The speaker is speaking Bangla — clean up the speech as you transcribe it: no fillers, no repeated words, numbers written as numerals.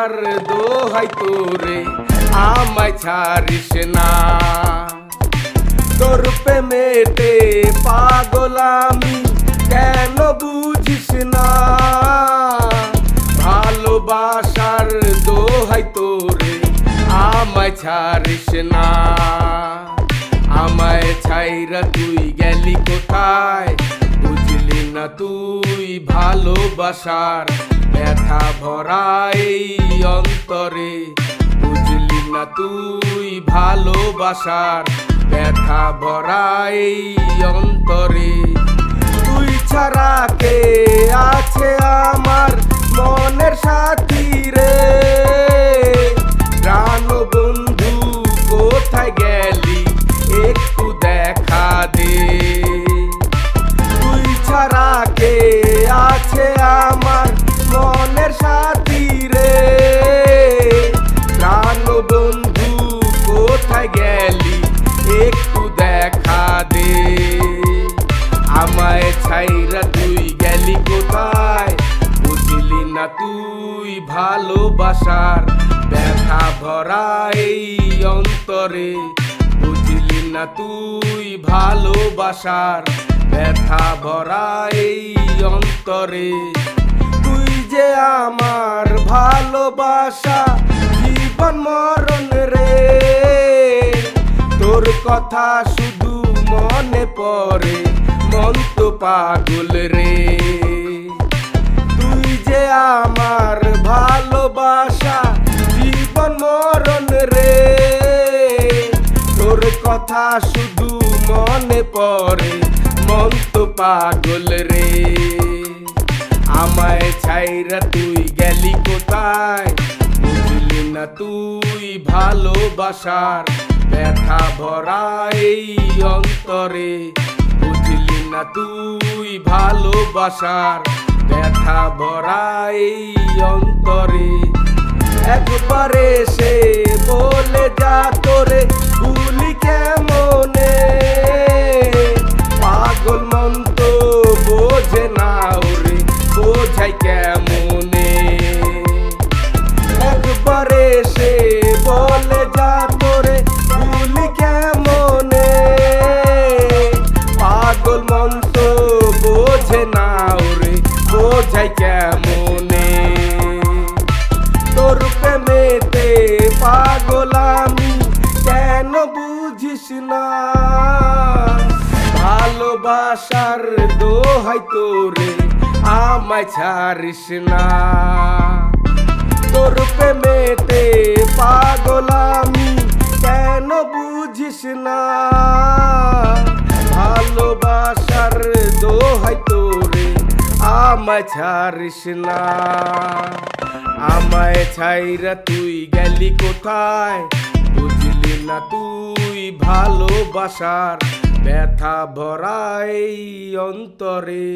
ভালোবাসার দোহাই তোরে আমায় ছাড়িস না। তোর প্রেমেতে পাগল আমি কেন বুঝিস না। ভালোবাসার দোহাই তোরে আমায় ছাড়িস না। আমায় ছাইরা তুই গেলি কোথায়, বুঝলি না তুই ভালোবাসার ব্যথা ভরা এই অন্তরে। বুঝলি না তুই ভালোবাসার ব্যথা ভরা এই অন্তরে। তুই ছাড়া কে আছে আমার মনের সাথী রে। প্রাণ বন্ধু কোথায় গেলি একটু দেখা দে। তুই ছাড়া কে আছে আমার মনের সাথী রে। প্রাণ বন্ধু কোথায় গেলি একটু দেখা দে। আমায় ছাইরা তুই গেলি কোথায়, বুঝলি না তুই ভালোবাসার ব্যথা ভরা এই অন্তরে। বুঝলি না তুই ভালোবাসার ব্যথা ভরা এই অন্তরে। তুই যে আমার ভালোবাসা জীবন মরণ রে। তোর কথা শুধু মনে পড়ে মন তো পাগল রে। তুই যে আমার ভালোবাসা জীবন মরণ রে। তোর কথা শুধু মনে পড়ে মন তো পাগল রে। আমায় ছাইরা তুই গেলি কোথায়, বুঝলি না তুই ভালোবাসার ব্যথা ভরা এই অন্তরে। বুঝলি না তুই ভালোবাসার ব্যথা ভরা এই অন্তরে। একবারে সে বলে যা তোরে ভুলি কেমনে। পাগল মন তো বোঝে না ওরে, বোঝাই কেমনে। একবারে সে বলে যা তোরে ভুলি কেমনে। পাগল মন তো বোঝে না ওরে, বোঝাই কেমনে। তোর প্রেমেতে পাগল আমি কেন বুঝিস না। ভালোবাসার দোহাই তোরে আমায় ছাড়িস না। তোর প্রেমেতে পাগল আমি কেন বুঝিস না। ভালোবাসার দোহাই তোরে আমায় ছাড়িস না। আমায় ছাইরা তুই গেলি কোথায়, বুঝলি না তুই ভালোবাসার ব্যথা ভরা এই অন্তরে।